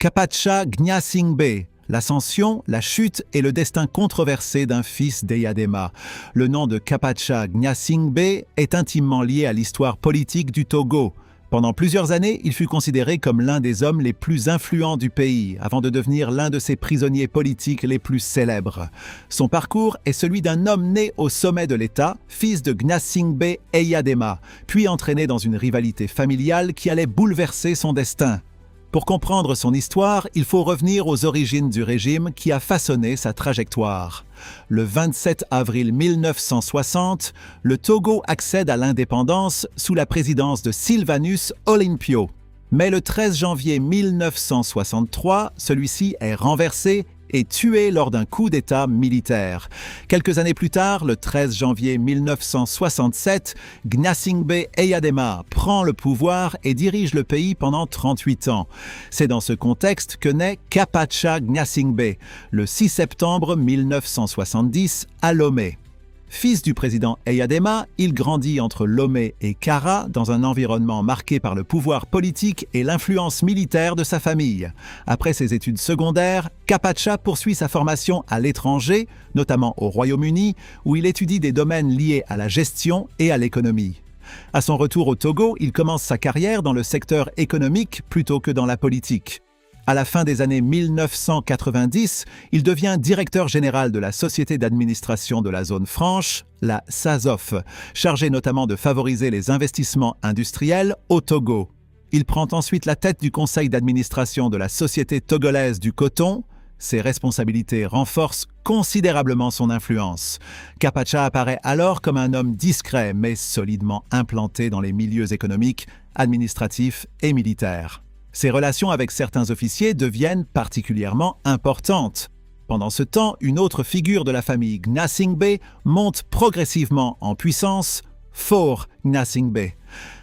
Kapacha Gnassingbé, l'ascension, la chute et le destin controversé d'un fils d'Eyadema. Le nom de Kapacha Gnassingbé est intimement lié à l'histoire politique du Togo. Pendant plusieurs années, il fut considéré comme l'un des hommes les plus influents du pays, avant de devenir l'un de ses prisonniers politiques les plus célèbres. Son parcours est celui d'un homme né au sommet de l'État, fils de Gnassingbé Eyadema, puis entraîné dans une rivalité familiale qui allait bouleverser son destin. Pour comprendre son histoire, il faut revenir aux origines du régime qui a façonné sa trajectoire. Le 27 avril 1960, le Togo accède à l'indépendance sous la présidence de Sylvanus Olympio. Mais le 13 janvier 1963, celui-ci est renversé et tué lors d'un coup d'État militaire. Quelques années plus tard, le 13 janvier 1967, Gnassingbé Eyadema prend le pouvoir et dirige le pays pendant 38 ans. C'est dans ce contexte que naît Kapacha Gnassingbé, le 6 septembre 1970 à Lomé. Fils du président Eyadema, il grandit entre Lomé et Kara dans un environnement marqué par le pouvoir politique et l'influence militaire de sa famille. Après ses études secondaires, Kapacha poursuit sa formation à l'étranger, notamment au Royaume-Uni, où il étudie des domaines liés à la gestion et à l'économie. À son retour au Togo, il commence sa carrière dans le secteur économique plutôt que dans la politique. À la fin des années 1990, il devient directeur général de la Société d'administration de la zone franche, la SAZOF, chargé notamment de favoriser les investissements industriels au Togo. Il prend ensuite la tête du conseil d'administration de la Société togolaise du coton. Ses responsabilités renforcent considérablement son influence. Kapacha apparaît alors comme un homme discret mais solidement implanté dans les milieux économiques, administratifs et militaires. Ses relations avec certains officiers deviennent particulièrement importantes. Pendant ce temps, une autre figure de la famille Gnassingbé monte progressivement en puissance, Faure Gnassingbé.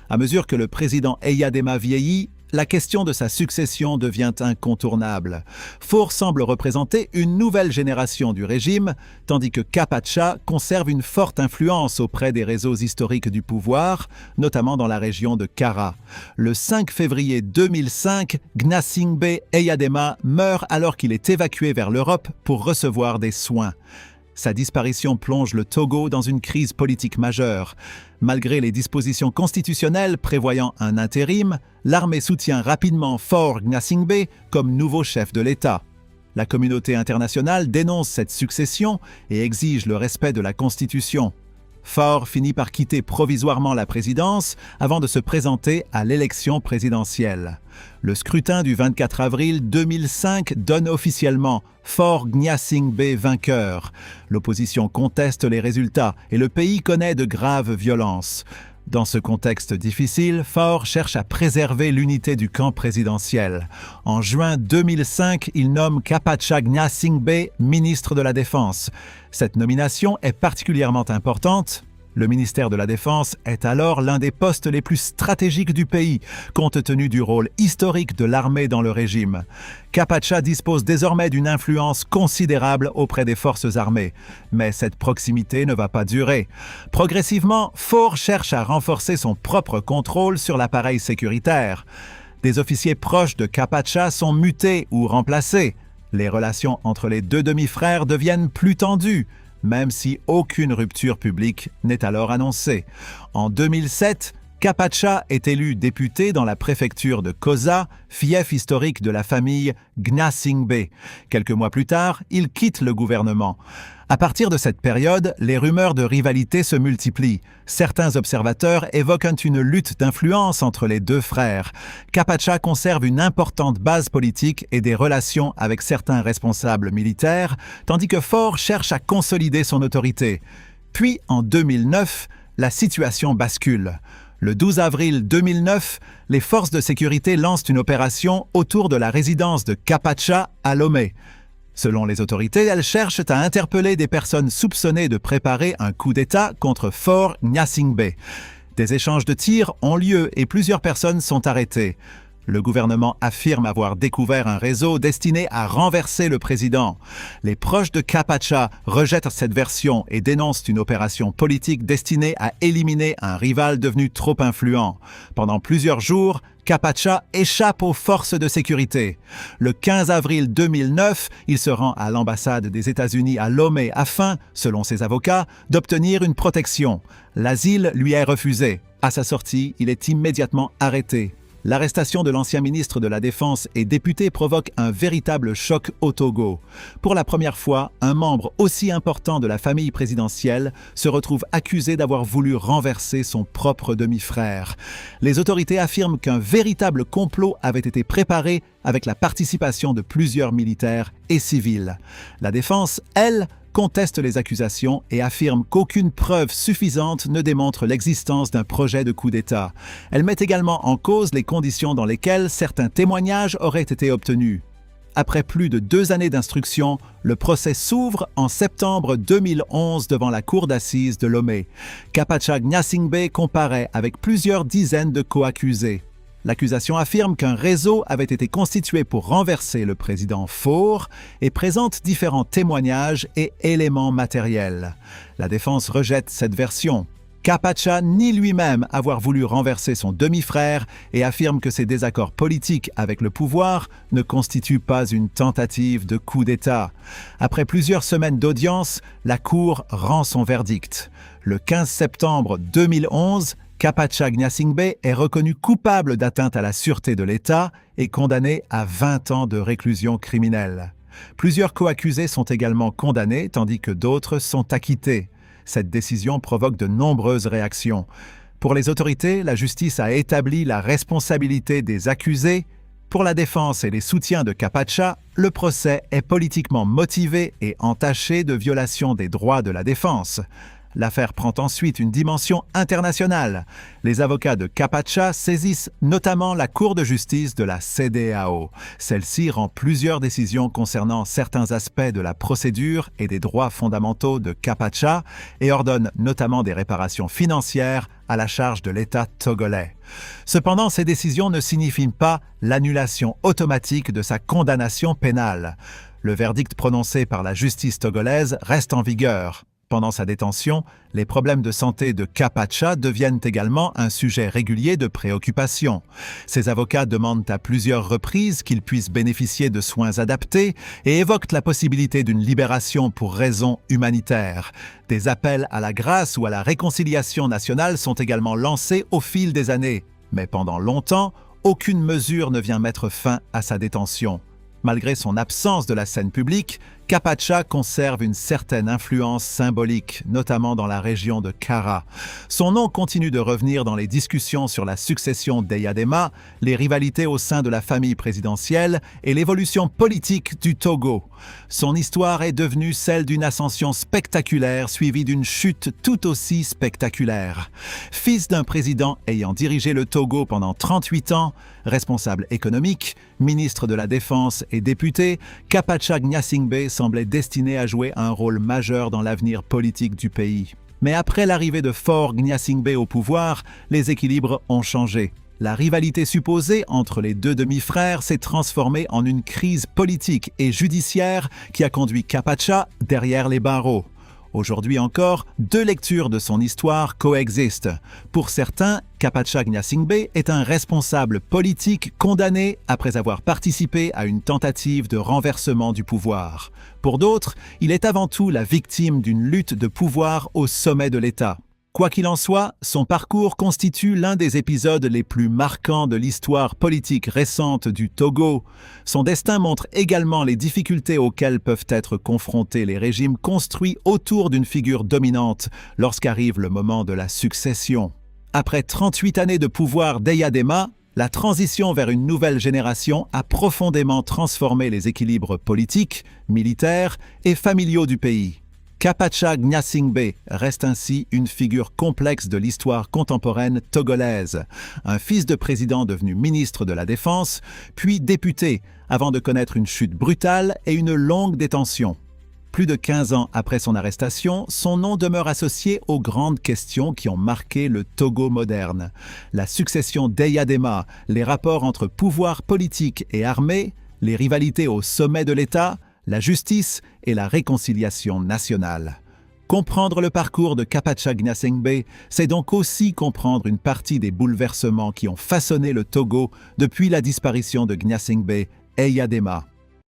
À mesure que le président Eyadema vieillit, la question de sa succession devient incontournable. Faure semble représenter une nouvelle génération du régime, tandis que Kapacha conserve une forte influence auprès des réseaux historiques du pouvoir, notamment dans la région de Kara. Le 5 février 2005, Gnassingbé Eyadema meurt alors qu'il est évacué vers l'Europe pour recevoir des soins. Sa disparition plonge le Togo dans une crise politique majeure. Malgré les dispositions constitutionnelles prévoyant un intérim, l'armée soutient rapidement Faure Gnassingbé comme nouveau chef de l'État. La communauté internationale dénonce cette succession et exige le respect de la Constitution. Faure finit par quitter provisoirement la présidence avant de se présenter à l'élection présidentielle. Le scrutin du 24 avril 2005 donne officiellement Faure Gnassingbé vainqueur. L'opposition conteste les résultats et le pays connaît de graves violences. Dans ce contexte difficile, Faure cherche à préserver l'unité du camp présidentiel. En juin 2005, il nomme Kapacha Gnassingbé ministre de la Défense. Cette nomination est particulièrement importante. Le ministère de la Défense est alors l'un des postes les plus stratégiques du pays, compte tenu du rôle historique de l'armée dans le régime. Kapacha dispose désormais d'une influence considérable auprès des forces armées. Mais cette proximité ne va pas durer. Progressivement, Faure cherche à renforcer son propre contrôle sur l'appareil sécuritaire. Des officiers proches de Kapacha sont mutés ou remplacés. Les relations entre les deux demi-frères deviennent plus tendues, même si aucune rupture publique n'est alors annoncée. En 2007, Kapacha est élu député dans la préfecture de Koza, fief historique de la famille Gnassingbé. Quelques mois plus tard, il quitte le gouvernement. À partir de cette période, les rumeurs de rivalité se multiplient. Certains observateurs évoquent une lutte d'influence entre les deux frères. Kapacha conserve une importante base politique et des relations avec certains responsables militaires, tandis que Faure cherche à consolider son autorité. Puis, en 2009, la situation bascule. Le 12 avril 2009, les forces de sécurité lancent une opération autour de la résidence de Kapacha à Lomé. Selon les autorités, elles cherchent à interpeller des personnes soupçonnées de préparer un coup d'État contre Faure Gnassingbé. Des échanges de tirs ont lieu et plusieurs personnes sont arrêtées. Le gouvernement affirme avoir découvert un réseau destiné à renverser le président. Les proches de Kapacha rejettent cette version et dénoncent une opération politique destinée à éliminer un rival devenu trop influent. Pendant plusieurs jours, Kapacha échappe aux forces de sécurité. Le 15 avril 2009, il se rend à l'ambassade des États-Unis à Lomé afin, selon ses avocats, d'obtenir une protection. L'asile lui est refusé. À sa sortie, il est immédiatement arrêté. L'arrestation de l'ancien ministre de la Défense et député provoque un véritable choc au Togo. Pour la première fois, un membre aussi important de la famille présidentielle se retrouve accusé d'avoir voulu renverser son propre demi-frère. Les autorités affirment qu'un véritable complot avait été préparé avec la participation de plusieurs militaires et civils. La défense, elle, conteste les accusations et affirme qu'aucune preuve suffisante ne démontre l'existence d'un projet de coup d'État. Elle met également en cause les conditions dans lesquelles certains témoignages auraient été obtenus. Après plus de 2 années d'instruction, le procès s'ouvre en septembre 2011 devant la cour d'assises de Lomé. Kapacha Gnassingbé comparaît avec plusieurs dizaines de co-accusés. L'accusation affirme qu'un réseau avait été constitué pour renverser le président Faure et présente différents témoignages et éléments matériels. La défense rejette cette version. Kapacha nie lui-même avoir voulu renverser son demi-frère et affirme que ses désaccords politiques avec le pouvoir ne constituent pas une tentative de coup d'État. Après plusieurs semaines d'audience, la Cour rend son verdict. Le 15 septembre 2011, Kapacha Gnassingbé est reconnu coupable d'atteinte à la sûreté de l'État et condamné à 20 ans de réclusion criminelle. Plusieurs co-accusés sont également condamnés, tandis que d'autres sont acquittés. Cette décision provoque de nombreuses réactions. Pour les autorités, la justice a établi la responsabilité des accusés. Pour la défense et les soutiens de Kapacha, le procès est politiquement motivé et entaché de violation des droits de la défense. L'affaire prend ensuite une dimension internationale. Les avocats de Kapacha saisissent notamment la Cour de justice de la CEDEAO. Celle-ci rend plusieurs décisions concernant certains aspects de la procédure et des droits fondamentaux de Kapacha et ordonne notamment des réparations financières à la charge de l'État togolais. Cependant, ces décisions ne signifient pas l'annulation automatique de sa condamnation pénale. Le verdict prononcé par la justice togolaise reste en vigueur. Pendant sa détention, les problèmes de santé de Kapacha deviennent également un sujet régulier de préoccupation. Ses avocats demandent à plusieurs reprises qu'il puisse bénéficier de soins adaptés et évoquent la possibilité d'une libération pour raisons humanitaires. Des appels à la grâce ou à la réconciliation nationale sont également lancés au fil des années. Mais pendant longtemps, aucune mesure ne vient mettre fin à sa détention. Malgré son absence de la scène publique, Kapacha conserve une certaine influence symbolique, notamment dans la région de Kara. Son nom continue de revenir dans les discussions sur la succession d'Eyadema, les rivalités au sein de la famille présidentielle et l'évolution politique du Togo. Son histoire est devenue celle d'une ascension spectaculaire suivie d'une chute tout aussi spectaculaire. Fils d'un président ayant dirigé le Togo pendant 38 ans, responsable économique, ministre de la Défense et député, Kapacha Gnassingbé semblait destiné à jouer un rôle majeur dans l'avenir politique du pays. Mais après l'arrivée de Faure Gnassingbé au pouvoir, les équilibres ont changé. La rivalité supposée entre les deux demi-frères s'est transformée en une crise politique et judiciaire qui a conduit Kapacha derrière les barreaux. Aujourd'hui encore, 2 lectures de son histoire coexistent. Pour certains, Kapacha Gnassingbé est un responsable politique condamné après avoir participé à une tentative de renversement du pouvoir. Pour d'autres, il est avant tout la victime d'une lutte de pouvoir au sommet de l'État. Quoi qu'il en soit, son parcours constitue l'un des épisodes les plus marquants de l'histoire politique récente du Togo. Son destin montre également les difficultés auxquelles peuvent être confrontés les régimes construits autour d'une figure dominante lorsqu'arrive le moment de la succession. Après 38 années de pouvoir d'Eyadema, la transition vers une nouvelle génération a profondément transformé les équilibres politiques, militaires et familiaux du pays. Kapacha Gnassingbé reste ainsi une figure complexe de l'histoire contemporaine togolaise. Un fils de président devenu ministre de la Défense, puis député, avant de connaître une chute brutale et une longue détention. Plus de 15 ans après son arrestation, son nom demeure associé aux grandes questions qui ont marqué le Togo moderne. La succession d'Eyadema, les rapports entre pouvoir politique et armée, les rivalités au sommet de l'État, la justice et la réconciliation nationale. Comprendre le parcours de Kapacha Gnassingbé, c'est donc aussi comprendre une partie des bouleversements qui ont façonné le Togo depuis la disparition de Gnassingbé Eyadema.